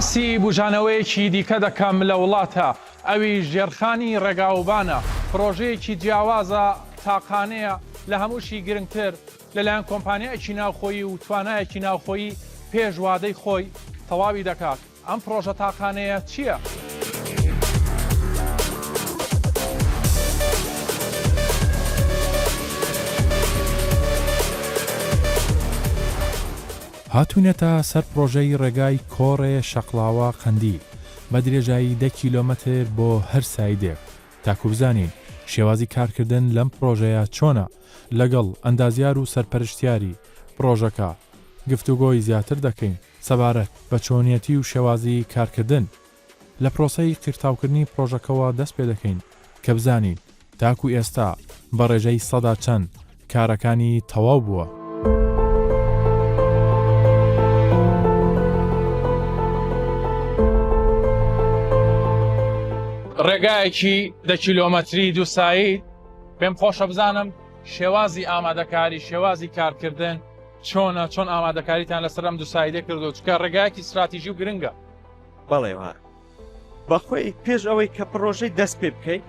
باسی بژانەوەیەکی دیکە دەکەم لە وڵاتە ئەوی ژێرخانی ڕێگاوبانە پرۆژەیەکی جیاوازە تاقانەیە لە هەمووشی گرنگتر لەلایەن کۆمپانیایەکی ناوخۆیی و توانایەکی ناوخۆیی پێشوادەی خۆی تەواوی دەکات. ئەم پرۆژە تاقانەیە چییە؟ هاتوونێتە سەر پرۆژەی ڕێگای کۆڕێ شەقڵاوە قەندیل بە درێژایی 10 کیلۆمەتر بۆ هەر سایدێک. تاکو بزانین شێوازی کارکردن لەم پرۆژەیە چۆنە لەگەڵ ئەندازیار و سەرپەرشتیاری پرۆژەکە گفتوگۆی زیاتر دەکەین سەبارەت بە چۆنیەتی و شێوازی کارکردن لە پرۆسەی قیرتاوکردنی پرۆژەکەەوە دەست پێ دەکەین کە بزانین تاکو ئێستا بە ڕێژەی سەدا چەند کارەکانی تەواو بووە. ڕێگایەکی 10 کیلۆمەتری دووسایی پێم خۆشە بزانم شێوازی ئامادەکاری شێوازی کارکردن چۆنە چۆن ئامادەکاریتان لەسەرم دووسایدە کردو چکە ڕێگایەکی استراتیژی و گرنگە. بەڵێ بەخۆی پێش ئەوەی کە پرۆژەی دەست پێ بکەیت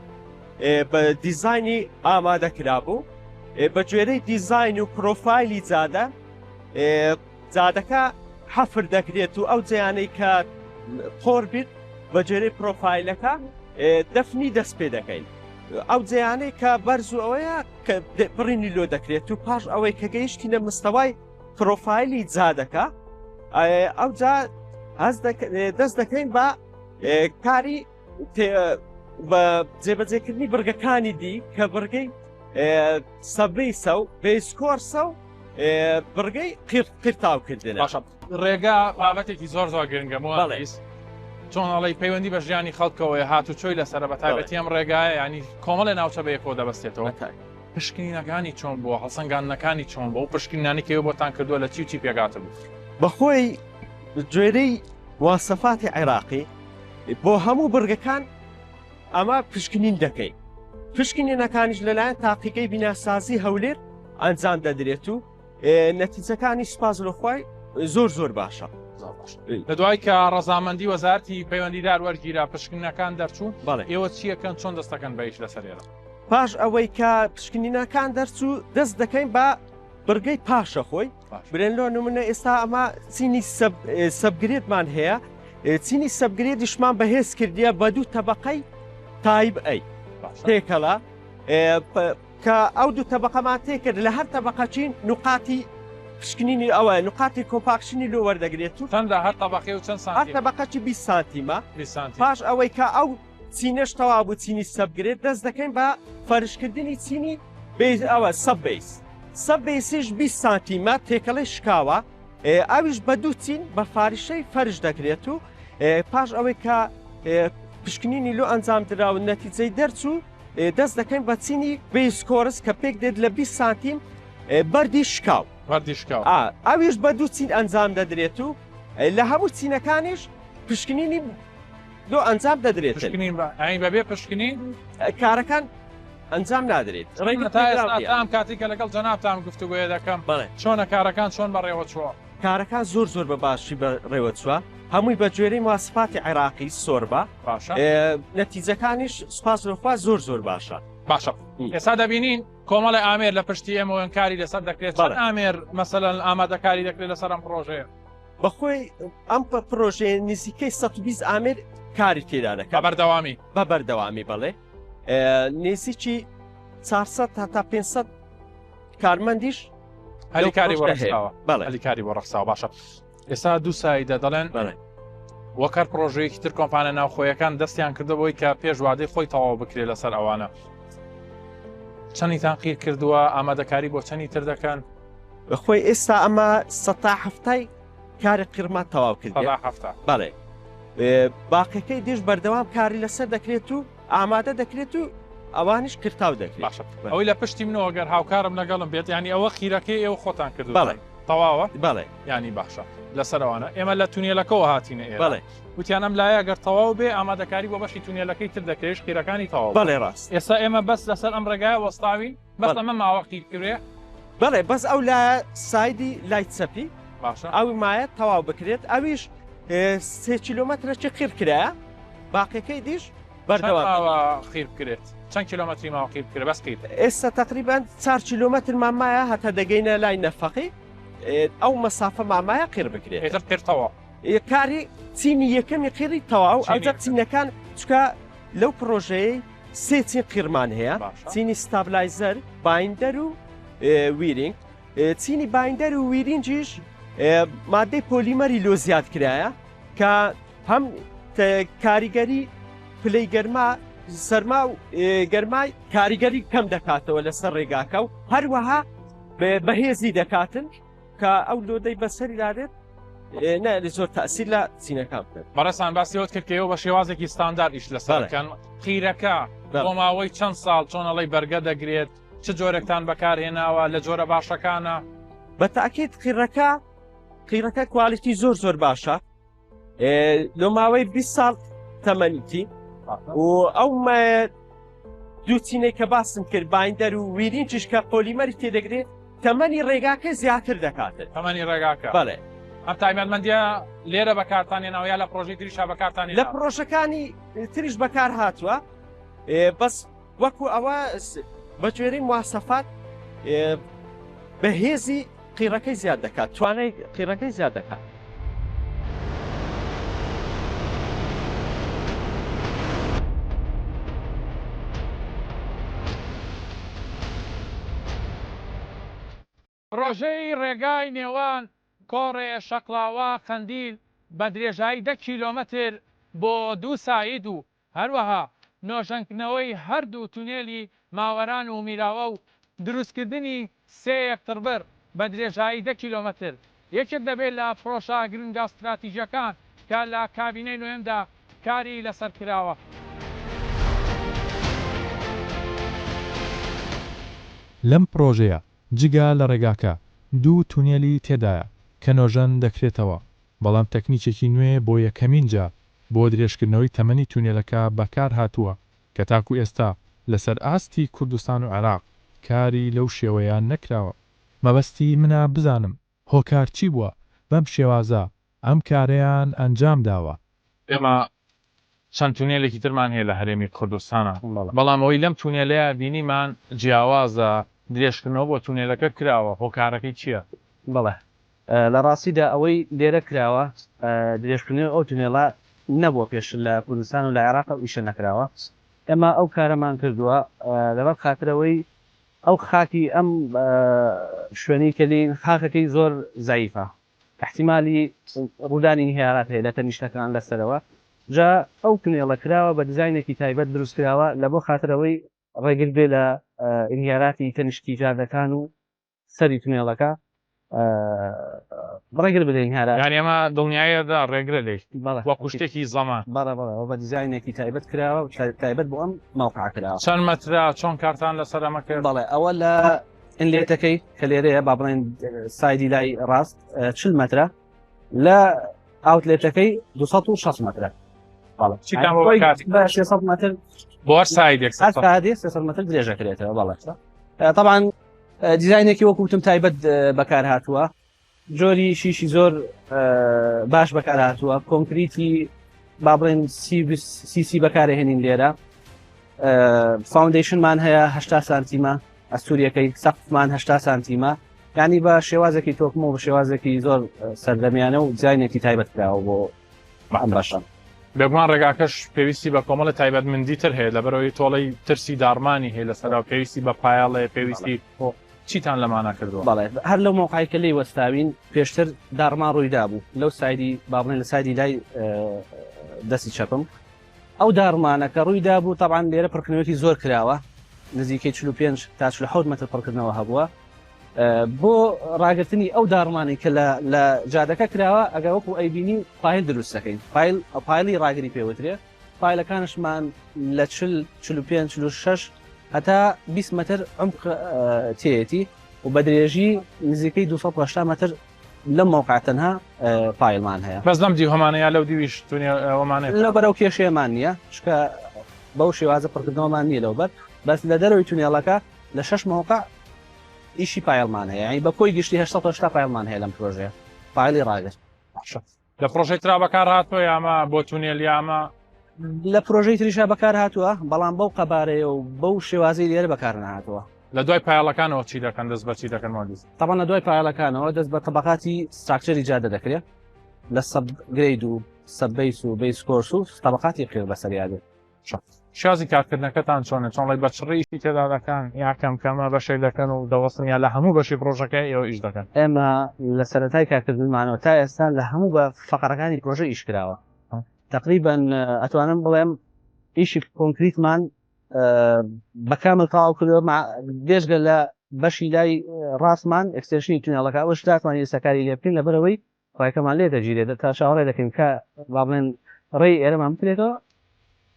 بە دیزایانی ئامادەکرا بوو بە گوێرەی دیزاین و پرۆفایلی جادەکە حەفر دەکرێت و ئەو جیانەی کە قۆڕ بیت بە گوێرەی پرۆفایلەکە دەفنی دەست پێ دەکەین. ئەو جیانەی کە بەرز و ئەوەیە کە بڕینی لۆ دەکرێت و پاش ئەوەی کە گەیشتینە مستەوای پرۆفایلی جادەکە ئەو جا دەست دەکەین بە کاری بە جێبەجێکردنی بڕگەکانی دی کە بڕگەی سەبیسە و بێسکۆرسە و بڕگەی قیرتاوکردنە. ڕێگا بابەتێکی زۆر زۆر گرنگەمەوە چۆن ئەڵی پەیوەندی بە ژیانی خەڵکەوەی هاتوچۆی لەسەر بە تایبەتی ئەم ڕێگایە ینی کۆمەڵێ ناوچە بەیەکەوە دەبەستێتەوە. پشکنینەکانی چۆن بووە هەڵسەنگاندنەکانی چۆن بۆ و پشکنینانی کەوە بۆتان کردووە لە چی پێگاتە بوو؟ بەخۆی گوێرەی واسەفاتی عێراقی بۆ هەموو بڕگەکان ئەمە پشکنین دەکەی. پشکنینەکانیش لەلایەن تاقیقەی بیناسازی هەولێر ئەنجام دەدرێت و نەتیجەکانی سوپاس لەخوای زۆر باشە. لە دوای کە ڕەزامەندی وەزارەتی پەیوەندیدار وەرگیرا پشکنینەکان دەرچوون ئێوە چیەکەن چۆن دەستەکەن بەیش لەسەرێرە؟ پاش ئەوەی کە پشکنینەکان دەرچوو دەست دەکەین بە بڕگەی پاشە خۆی برێنلۆ نمونە ئێستا ئەمە چینی سەبگرێتمان هەیە چینی سەبگرێتیشمان بەهێز کردیە بە دوو تەبەقەی تایب ئەی تێکەڵە کە ئەو دوو تەبەقەمان تێکرد لە هەر تەبەقەچین نوقاتی پشکنینی ئەوە نوقاتی کۆمپاکشنی لۆ وەردەگرێت و چەندە هەر تەبەقی و چەند سانتی؟ هەر تەبەقەی 20 سانتیمە. پاش ئەوەی کە ئەو چینەش تەوا بوو چینی سەبگرێت دەست دەکەین بە فەرشکردنی چینی ئەوە سەببیسیش 20 سانتیمە تێکەڵی شکاوە ئەویش بە دوو چین بە فاریشەی فەرش دەکرێت و پاش ئەوەی کە پشکنینی لۆ ئەنجام دراوە نەتیجەی دەرچوو دەست دەکەین بە چینی بیسکۆرس کە پێک دێت لە 20 سانتیم بەردی شکاو ئەویش بە دوو چین ئەنجام دەدرێت و لە هەموو چینەکانیش پشکنینی لۆ ئەنجام دەدرێت. بەبێ پشکنین کارەکان ئەنجام نادرێت. ڕێگەتام کاتێککە لەگەڵ جەنابتان گفتوگوۆیە دەکەم چۆنە کارەکان چۆن بەڕێوە چووە؟ کارەکان زۆر بە باشی بەڕێوە چووە هەمووی بە گوێرەی مواسفاتی عێراقی سۆربە نەتیجەکانیش سوپاس لەخوا زۆر باشە. باشە ئێستا دەبینین کۆمەڵی ئامێر لە پشتی ئێمەوەن کاری لەسەر دەکرێت چەند ئامێر مەسەلەن ئامادەکاری دەکرێت لەسەر ئەم پرۆژەیە؟ بەخۆی ئەم پرۆژەیە نزیکەی 120 ئامێر کاری تێدا دەکات بە بەردەوامی بەڵێ نێزیکی 400 تا 500 کارمەندیش هەلیکاری بۆ ڕەخساوە. باشە ئێستا دووسایدە دەڵێن وەکار پرۆژەیەکی تر کۆمپانە ناوخۆیەکان دەستیان کردەوەی کە پێشوادەی خۆی تەواو بکرێت لەسەر ئەوانە چەندیتان قیر کردووە ئامادەکاری بۆ چەندی تر دەکەن؟ بەخۆی ئێستا ئەمە 100 کاری قیرمان تەواو کرد. بەڵێ باقیەکەی دیش بەردەوام کاری لەسەر دەکرێت و ئامادە دەکرێت و ئەوانش کرتاو دەکرێت. ئەوەی لە پشتی منەوە گەر هاوکارم لەگەڵم بێت ینی ئەوە خیرەکەی ئێوە خۆتان کردو تەواوە؟ بەڵێ ینی باشە لەسەرەوەە ئێمە لە تونێلەکەەوە هاتیینە ئێرە وتیانم لایە گەر تەواو بێ ئامادەکاری بۆ بەشی تونێلەکەی تر دەکرێش خیرەکانی تەواو. بەڵێ ڕاست ئێستا ئێمە بەس لەسەر ئەم ڕێگایە وەستاوین بەس ئەمە ماوەقتی کرێ بەڵێ بەس ئەو لە سایدی لای چەپی ئەوی مایە تەواو بکرێت ئەویش 3 کیلۆمەترێکی قیر کرایە باقیەکەی دیش بەردەوام خیر بکرێت چەند کیلۆمەتری ماوە قیر بکرێت بەس قیر ئێستا تقریبان 4 کیلۆمەتر مامایە هەتا دەگەینە لای نەفەقی ئەو مەسافە مامایە قیر بکرێت هێتر قیرتەوە کاری چینی یەکەمی قیری تەواو ئەوجا چینەکان چکە لەو پرۆژەیە سێ چین قیرمان هەیە چینی ستابلایزەر بایندەر و ویرینگ چینی بایندەر و ویرینجیش مادەی پۆلیمەری لۆ زیاد کرایە کە هەم کاریگەری پلەی گەرما سەرما و گەرمای کاریگەری کەم دەکاتەوە لەسەر ڕێگاکە و هەروەها بەهێزی دەکاتن کە ئەو لۆدەی بەسەری دادێت لە زۆر تەسییر لە چینەکان بکەن بەڕێستان باسیەوە کردکەوە بە شێوازێکی ستاندار ئیش لەسەرکەن قیرەکە بۆ ماوەی چەند ساڵ چۆنەڵی بەرگە دەگرێت چ جۆرەکتان بەکارهێناوە لە جۆرە باشەکانە بە تاکیید قیرەکە کوالیتی زۆر باشە لە ماوەی 20 ساڵ تەمەنیتی و ئەو دوو چینەی کە باسم کرد بایندەر و ویرینجیش کە پۆلیمەری تێدەگرێت تەمەنی ڕێگاکە زیاتر دەکاتن تەمەنی ڕێگاکە بەڵێ ئەم تایبەتمەندیە لێرە بەکارتانێنەوە یا لە پرۆژەی تریشا بەکارتانی لە پرۆژەکانی تریش بەکار هاتووە بەس وەکو ئەوە بەگوێرەی مواسەفات بەهێزی قیرەکەی زیاد دەکات توانای قیرەکەی زیاد دەکات ڕۆژەی ڕێگای نێوان کۆڕێ شەقڵاوە خەندیل بە درێژایی 10 کیلۆمەتر بۆ 2 ساید و هەروەها نۆژەنگنەوەی هەردوو تونێلی ماوەران و میراوە و دروستکردنی 3 یەکتربەر بە درێژایی 10 کیلۆمەتر یەکێک دەبێت لە فڕۆشە گرنگە استراتیژیەکان کە لە کابینەی نوێمدا کاری لەسەر کراوە. لەم پرۆژەیە جگا لە ڕێگاکە 2 تونێلی تێدایە کە نۆژەن دەکرێتەوە بەڵام تەکنیکێکی نوێ بۆ یەکەمین جار بۆ درێژکردنەوەی تەمەنی تونێلەکە بەکار هاتووە کە تاکو ئێستا لەسەر ئاستی کوردستان و عێراق کاری لەو شێوەیان نەکراوە. مەبەستی منە بزانم هۆکار چی بووە بەم شێوازە ئەم کارەیان ئەنجام داوە. ئێمە چەند تونێلێکی ترمان هەیە لە هەرێمی کوردستانە بەڵام ئەوەی لەم تونێلەیە بینیمان جیاوازە درێژکردنەوە بۆ تونێلەکە کراوە هۆکارەکەی چییە؟ بەڵێ لە ڕاستیدا ئەوەی لێرە کراوە درێژکردنەوە ئەو تونێڵە نەبووە پێش لە کوردستان و لە عێراق ئیشە نەکراوە ئێمە ئەو کارەمان کردووە لەبەر خاطرەوەی ئەو خاکی ئەم شوێنەی کردین خاکەکەی زۆر زایفە احتیمالی ڕوودانی هێرات هەیە لە تەنیشتەکان لەسەرەوە جا ئەو تونێڵە کراوە بە دیزاینێکی تایبەت دروست کراوە لە بۆ خاطرەوەی ڕێگر بێ لە ئینیاراتی تەنیشتی جاردەکان و سەری تونێڵەکە ڕێگر بدەین هەرا یانی ئەمە دڵنیایەدا ڕێگرە لێ وەکو شتێکی زەمان بەڵێ بە دیزاینێکی تایبەت کراوە و تایبەت بۆ ئەم ماوقع کراوە چەند مەترا چۆن کارتان لەسەر ئەمە کرد؟ بەڵێ ئەوە لە ئینلێتەکەی کە لێرەیە با بڵێن سایدی لای ڕاست 40 مەترە لە ئاوتلێتەکەی 260 مەترە بە 600 مەتر بۆ سایدێک 300 مەتر درێژەکرێتەوە بەڵێ طبعاً دیزاینێکی وەکوتم تایبەت بەکار هاتووە جۆری شیشی زۆر باش بەکار هاتووە کۆنکریتی با بڵێن سی بەکارهێنین لێرە فاوندیشنمان هەیە 80 سانتیمە ئەستوریەکەی سەقفمان 80 سانتیمە یعنی بە شێوازێکی تۆکمە و بە شێوازێکی زۆر سەردەمیانە و دیزاینێکی تایبەت کراوە بۆ ئەم باشە بێگومان ڕێگاکەش پێویستی بە کۆمەڵە تایبەتمەندی تر هەیە لەبەرەوەی تۆڵەی ترسی دارمانی هەیە لەسەرا پێویستی بە پایاڵەیە پێویستی چیتان لەمانە کردووە؟ بەڵێ هەر لەو مۆقعیکە لێی وەستاوین پێشتر دارمان ڕوویدا بوو لەو سایدی با بڵێن لە سایدی لای دەستی چەپم ئەو دارمانەکە ڕوویدا بوو طبعاً لێرە پڕکردنەوەی زۆر کراوە نزیکەی 45 تا 47 مەتر پڕکردنەوە هەبووە بۆ ڕاگررتنی ئەو دارمانی کە لە جادەکە کراوە ئەگە وەکو ئەیبینی فایل دروست دەکەین فایلی ڕاگری پێوترێ فایلەکانشمان لە 45 46 هەتا 20 مەتر عمق تێتی و بە درێژی نزیکەی 280 مەتر لەم موقع تەنها فایلمان هەیە بەس لەم دی هەمانەیە لەو دیویش ئەومانێت لە بەرەو کێشەیەمان نییە چکە بەو شێوازە پڕکردنەوەمان نییە لەوبەر بەس لە دەرەوەی تونێڵەکە لە 6 موقع ئیشی پایلمان هەیە بە کۆی گشتی 80 پایلمان هەیە لەم پرۆژەیە فایلی ڕاگەر لە پرۆژەی ترا بەکار هاتووە یامە بۆ تونێل یامە لە پرۆژەی تریشا بەکار هاتووە بەڵام بەو قەبارەیە و بەو شێوازی لێرە بەکار نهاتوە لە دوای پایاڵەکانەوە چی دەکەن دەست بەچی دەکەن مادیز طبعا لە دوای پایاڵەکانەوە دەست بە تەبقاتی ستراکچەری جادە دەکرێت لە سەب گرید و سەبیس و بیس کۆرس و تەبقاتی قیر بەسەریادێت شازی کارکردنەکەتان چۆنە چۆنڵی بە چڕیشی تێدا دەکەن یاکەم کەمە بەشێک دەکەن و دەوەستن یا لە هەموو بەشی پرۆژەکەی ئێوە ئیش دەکەن ئێمە لە سەرەتای کارکردنمانەوە تا ئێستا لە هەموو بە فەقەرەکانی پرۆژە ئیش کراوە تقریبا ئەتوانم بڵێم ئیشی کۆنکریتمان بەکامل تەواو کردەوە دێژگە لە بەشی لای ڕاستمان ئەکستێشنی تونێڵەکە ئەوە شتاتوانانی سەکاری لێ بکەین لەبەرەوەی ڕایەکەمان لێ دەگیرێت تا چاوەڕێ دەکەین کە با بڵێن ڕێی ئێرەمان بکرێتەوە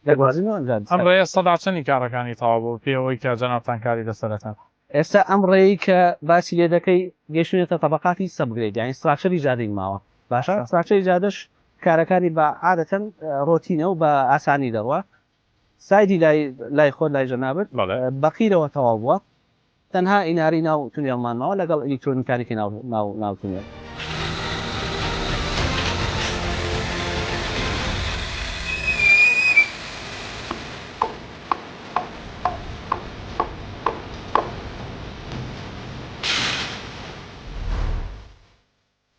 ئەم ڕێە سەدا چەندی کارەکانی تەواو بوو پێەوەی کە جەنابتان کاری دەسەرەتان ئێستا ئەم ڕێی کە باسی لێ دەکەی گەشتێتە تەبقاتی سەبگرێت یانی ستراکچەری جادەی ماوە باشە ستراکچەری جادەش کارەکانی بە عادەتەن ڕۆتینە و بە ئاسانی دەڕوە سایدی لای خۆت لای جەنابەت بەقیرەوە تەواو بووە تەنها ئیناری ناو تونێڵمانماوە لەگەڵ ئەلیکترۆنیکانێکی ناو تونێڵ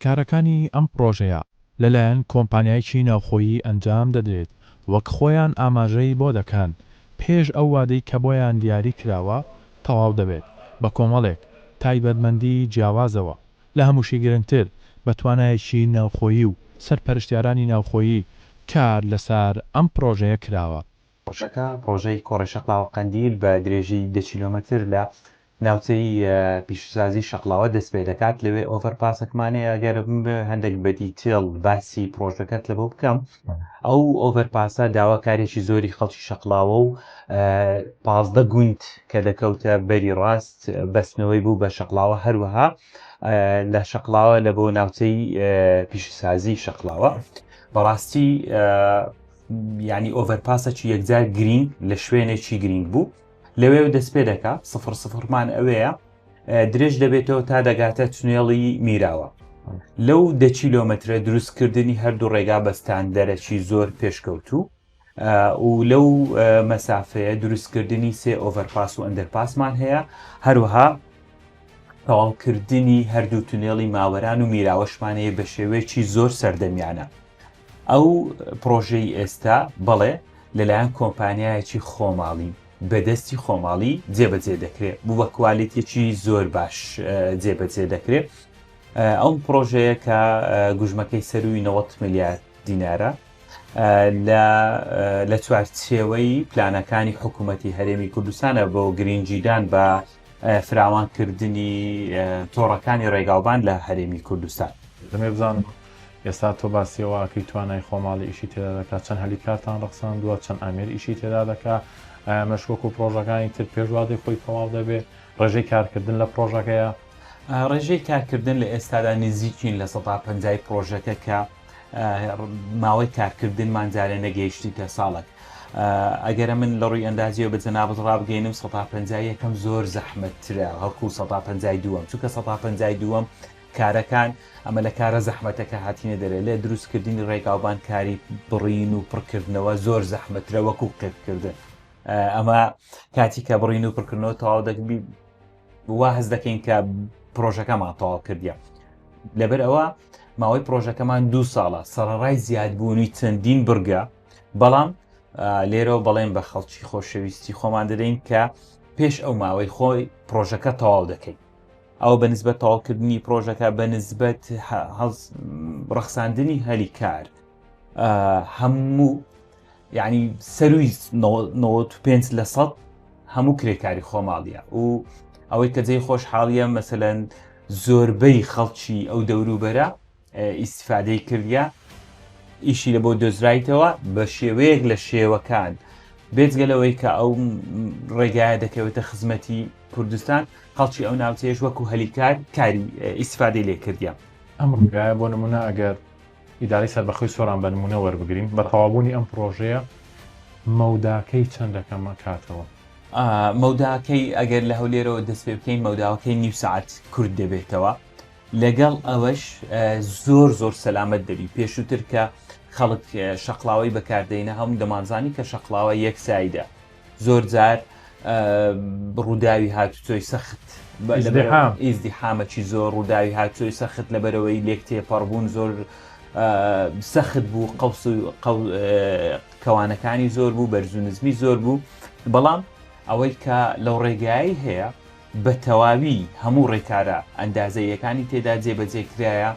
کارەکانی ئەم پرۆژەیە لەلایەن کۆمپانیایکی ناوخۆیی ئەنجام دەدرێت وەک خۆیان ئاماژەی بۆ دەکەن پێش ئەو وادەی کە بۆیان دیاری کراوە تەواو دەبێت بە کۆمەڵێک تایبەتمەندی جیاوازەوە لە هەمووشی گرنگتر بە توانایەکی ناوخۆیی و سەرپەرشتیارانی ناوخۆیی کار لەسەر ئەم پرۆژەیە کراوە. پرۆژەکە پرۆژەی کۆڕی شەقڵاوە قەندیل بە درێژی 10 کیلۆمەتر لە ناوچەی پیشسازی شەقڵاوە دەست پێ دەکات لەوێ ئۆڤەرپاسەکمانەیە ئەگەر هەندێک بە دیتێڵ باسی پرۆژەکەت لە بۆ بکەم ئەو ئۆڤەرپاسە داواکارێکی زۆری خەڵکی شەقڵاوە و 15 گوند کە دەکەوتە بەری ڕاست بەستنەوەی بوو بە شەقڵاوە هەروەها لە شەقڵاوە لە بۆ ناوچەی پیشسازی شەقڵاوە بەڕاستی ینی ئۆڤەرپاسەکی یەکجار گرنگ لە شوێنێکی گرنگ بوو لەوێ دەست پێ دەکات 0-0مان ئەوەیە درێژ دەبێتەوە تا دەگاتە تونێڵی میراوە لەو 10 کیلۆمەترە دروستکردنی هەردوو ڕێگا بەستان دەرەکی زۆر پێشکەوتوو و لەو مەسافەیە دروستکردنی 3 ئۆڤەرپاس و ئەندەرپاسمان هەیە هەروەها تەواوکردنی هەردوو تونێڵی ماوەران و میراوەشمانەیە بە شێوەیەکی زۆر سەردەمیانە ئەو پرۆژەی ئێستا بەڵێ لەلایەن کۆمپانیایەکی خۆماڵی بەدەستی خۆماڵی جێبەجێ دەکرێت بوو بە کوالیتێکی زۆر باش جێبەجێ دەکرێت ئەو پرۆژەیە کە گوژمەکەی سەروی 90 میلیارد دینارە لە چوارچێوەی پلانەکانی حکوومەتی هەرێمی کوردستانە بۆ گرنگجیدان بە فراوانکردنی تۆڕەکانی ڕێگاوبان لە هەرێمی کوردستان دەمێ بزانم ئێستا تۆ باسیەوەکەی توانای خۆماڵی ئیشی تێدا دەکات چەند هەلیکارتان ڕەخساندووە چەند ئامێر ئیشی تێدا دەکات مەشوەک و پرۆژەکانی تر پێشوادەی خۆی تەواو دەبێت ڕێژەی کارکردن لە پرۆژەکەیە ڕێژەی کارکردن لە ئێستادا نزیکین لە 150 پرۆژەکە کە ماوەی کارکردنمان جارە نەگەیشتی تە ساڵک ئەگەرە من لە ڕووی ئەندازیەوە بە جەنابەت ڕابگەینم 150 یەکەم زۆر زەحمەتترە هەڵکو 152 چونکە 152 کارەکان ئەمە لە کارە زەحمەتەکە هاتیینە دەرێت لێ دروستکردنی ڕێگاوبان کاری بڕین و پڕکردنەوە زۆر زەحمەترە وەکو قێبکردن ئەمە کاتی کە بڕین و پڕکردنەوە تەواو دەبی وا هەز دەکەین کە پرۆژەکەمان تەواو کردیە لەبەر ئەوە ماوەی پرۆژەکەمان 2 ساڵە سەرەڕای زیادبوونی چەندین بڕگە بەڵام لێرەوە بەڵێن بە خەڵکی خۆشەویستی خۆمان دەدەین کە پێش ئەو ماوەی خۆی پرۆژەکە تەواو دەکەین ئەو بە نسبەت تەواوکردنی پرۆژەکە بە نسبەت ڕەخساندنی هەلی کار هەموو یعنی سەروی 95% هەموو کرێکاری خۆماڵیە و ئەوەی کە جێی خۆشحاڵیە مەسەلەن زۆربەی خەڵکی ئەو دەوروبەرە ئیسیفادەی کردیا ئیشی لە بۆ دۆزرایتەوە بە شێوەیەک لە شێوەکان بێجگەلەوەی کە ئەو ڕێگایە دەکەوێتە خزمەتی کوردستان خەڵکی ئەو ناوچەیەش وەکو هەلیکار کاری ئیسیفادەی لێ کردیا ئەم ڕێگایە بۆ نمونە ئەگەر ئیداری سەربەخۆی سۆران بە نمونە وەربگرین بە تەوابوونی ئەم پرۆژەیە مەوداکەی چەندەکەمە کاتەوە مەوداکەی ئەگەر لە هەولێرەوە دەست پێ بکەین مەوداوەکەی نیو ساعت کورد دەبێتەوە لەگەڵ ئەوەش زۆر سەلامەت دەبی پێشووتر کە خەڵک شەقڵاوی بەکاردێنە هەموو دەمانزانی کە شەقڵاوە یەکسایدە زۆر جار ڕووداوی هاتوچۆی سەخت ئیزدیحامەکی زۆر ڕووداوی هاتوچۆی سەخت لەبەرەوەی لێک تێپەڕبوون زۆر سەخت بوو قەوس و کەوانەکانی زۆر بوو بەرزونزمی زۆر بوو بەڵام ئەوەی کە لەو ڕێگایی هەیە بە تەواوی هەموو ڕێکارە ئەندازەیەکانی تێدا جێبەجێکرایە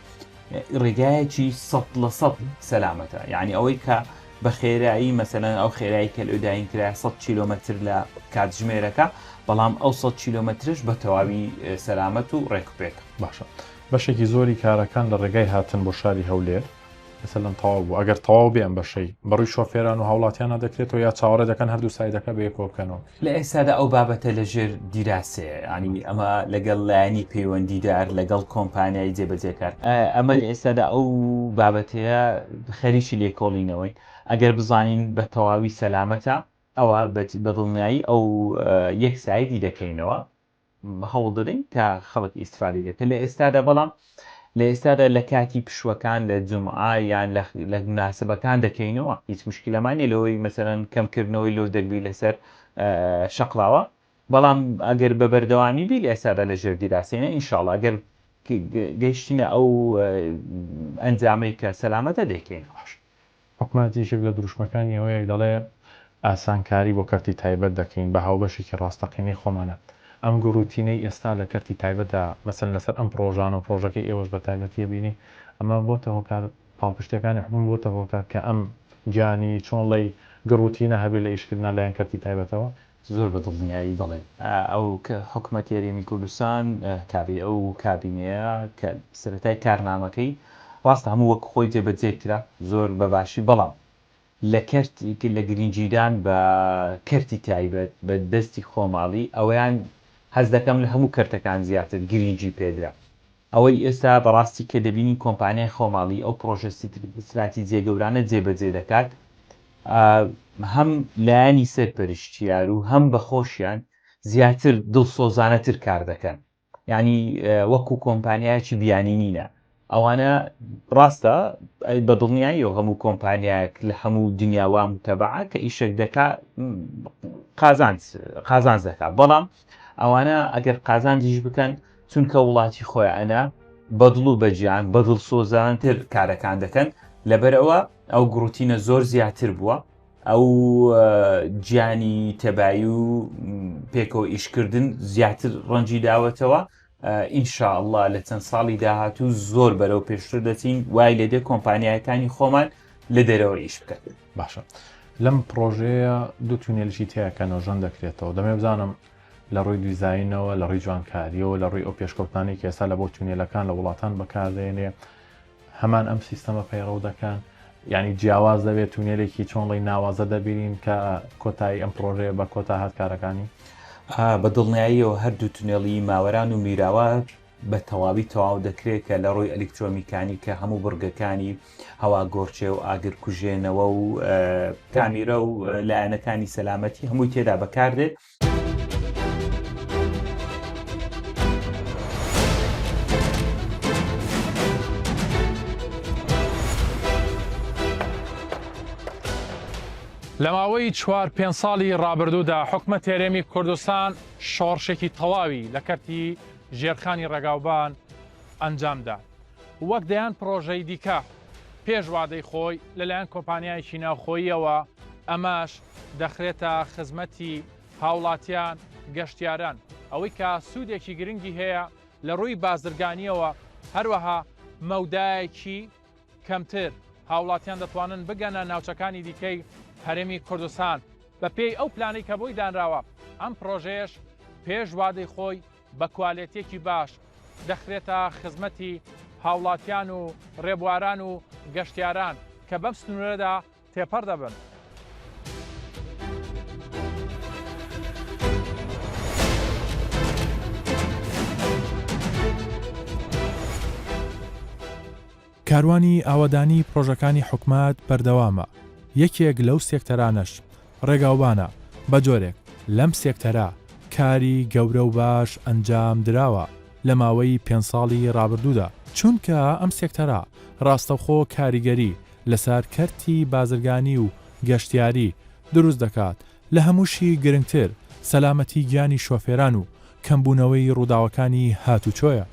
ڕێگایەکی 100% سەلامەتە یعنی ئەوەی کە بە خێرایی مەسەلەن ئەو خێرایی کە لەوداین کرا 100 کیلۆمەتر لە کاتژمێرەکە بەڵام ئەو 100 کیلۆمەترش بە تەواوی سەلامەت و ڕێکوپێک باشە بەشێکی زۆری کارەکان لە ڕێگای هاتن بۆ شاری هەولێر مثلەن تەواو بوو ئەگەر تەواو بێن بەشەی بەڕووی شۆفێران و هاوڵاتیانە دەکرێتەوە یا چاوەڕێ دەکەن هەردوو سایدەکە بەیەکەوە بکەنەوە لە ئێستادا ئەو بابەتە لەژێر دیراسەیە ینی ئەمە لەگەڵ لایەنی پەیوەندیدار لەگەڵ کۆمپانیای جێبەجێکار ئەمە لە ئێستادا ئەو بابەتەیە خەریکی لێکۆڵینەوەی ئەگەر بزانین بە تەواوی سەلامەتە ئەوە بەدڵنیایی ئەو یەک سایدی دەکەینەوە هەوڵ دەدەین تا خەڵک ئیسفادە دێتە لە ئێستادا بەڵام لە ئێستادا لە کاتی پشوەکان لە جمعە یان لە مناسبەکان دەکەینەوە هیچ مشکلەمانی لەوەی مەسەرەن کەمکردنەوەی لەو دەربی لەسەر شەقڵاوە بەڵام ئەگەر بە بەردەوامی بی لە ئێستادا لە ژێر دیراسێنە ئینشاڵڵا ئەگەر گەیشتینە ئەو ئەنجامەی کە سەلامەتە دەکەین حکومەتیشێک لە دروشمەکانی ئەوەیە دەڵێ ئاسانکاری بۆ کەرتی تایبەت دەکەین بە هاوبەشێکی ڕاستەقینەی خۆمانە ئەم گروتینەی ئێستا لە کەرتی تایبەتدا مەسەن لەسەر ئەم پرۆژان و پرۆژەکەی ئێوەش بە تایبەتیە بینی ئەمە بۆتە هۆکار پاڵپشتەکانی حکومەت بۆتە هۆکار کە ئەم گیانی چۆنڵی گروتینە هەبێت لە ئیشکردنا لایەن کەرتی تایبەتەوە زۆر بەدڵنیایی دەڵێن ئەو کە حکومەت یاریێمی کوردستان کابی ئەو کابینەیە کە سەرەتای کارنامەکەی ڕاستە هەموو وەک خۆی جێبەجێکرا زۆر بەباشی بەڵام لە کەرتی لە گرنگجیدان بە کەرتی تایبەت بە دەستی خۆماڵی ئەویان هەز دەکەم لە هەموو کەرتەکان زیاتر گرنگجی پێدرا ئەوەی ئێستا بەڕاستی کە دەبینی کۆمپانیای خۆماڵی ئەو پرۆژە استراتیجیە گەورانە جێبەجێ دەکات هەم لایەنی سەرپەرشتیار و هەم بەخۆشیان زیاتر دڵسۆزانەتر کار دەکەن یعنی وەکو کۆمپانیایکی بیانی نینە ئەوانە ڕاستە بەدڵنیایی و هەموو کۆمپانیایەک لە هەموو دنیاوە متەبعە کە ئیشێک دەکات قازانج دەکات بەڵام ئەوانە ئەگەر قازانجیش بکەن چونکە وڵاتی خۆیانە بەدڵ و بەجیان بەدڵ سۆزانتر کارەکان دەکەن لەبەرەوە ئەو گروتینە زۆر زیاتر بووە ئەو گیانی تەبایی و پێکەوە ئیشکردن زیاتر ڕەنجی داوەتەوە ئینشاءالله لە چەند ساڵی داهاتوو زۆر بەرەو پێشتر دەچین وای لێدێ کۆمپانیایەکانی خۆمان لە دەرەوە ئیش بکەن باشە لەم پرۆژەیە دوو تونێلشی تەیە کە نۆژەن دەکرێتەوە دەمێ بزانم لە ڕووی دیزاینەوە لە ڕووی جوانکاریەوە لە ڕووی ئەو پێشکەوتانی کە ئێستا لە بۆ تونێلەکان لە وڵاتان بەکاردێنێ هەمان ئەم سیستەمە پەیڕەو دەکەن ینی جیاواز دەبێت تونێلێکی چۆنڵی ناوازە دەبینین کە کۆتایی ئەم پرۆژەیە بە کۆتا هاتکارەکانی بە دڵنیاییەوە هەردوو تونێڵی ماوەران و میراوە بە تەواوی تەواو دەکرێت کە لە ڕۆی ئەلکترۆمیکانی کە هەموو بڕگەکانی هەوا گۆرچێ و ئاگر کوژێنەوە و کامیرە و لایەنەکانی سەلامەتی هەمووی تێدا بەکاردێت لە ماوەی 4-5 ساڵی ڕابردوودا حکومەت هێرێمی کوردستان شۆڕشێکی تەواوی لە کەرتی ژێرخانی ڕێگاوبان ئەنجامدا وەک دەیان پرۆژەی دیکە پێش وادەی خۆی لەلایەن کۆمپانیایکی ناوخۆییەوە ئەماش دەخرێتە خزمەتی هاوڵاتیان گەشتیاران ئەوەی کە سوودێکی گرنگی هەیە لە ڕووی بازرگانیەوە هەروەها مەودایەکی کەمتر هاوڵاتیان دەتوانن بگەنە ناوچەکانی دیکەی هەرێمی کوردستان بە پێی ئەو پلانەی کە بۆی دانراوە ئەم پرۆژەیەش پێش وادەی خۆی بە کوالێتێکی باش دەخرێتە خزمەتی هاوڵاتیان و ڕێبواران و گەشتیاران کە بەم سنوورەدا تێپەڕ دەبن. کاروانی ئاوەدانی پرۆژەکانی حکومەت بەردەوامە یەکێک لەو سێکتەرانەش ڕێگاوبانە بە جۆرێک لەم سێکتەرە کاری گەورە و باش ئەنجام دراوە لە ماوەی 5 ساڵی ڕابردوودا چونکە ئەم سێکتەرە ڕاستەوخۆ کاریگەری لەسەر کەرتی بازرگانی و گەشتیاری دروست دەکات لە هەمووشی گرنگتر سەلامەتی گیانی شۆفێران و کەمبوونەوەی ڕووداوەکانی هاتوچۆیە.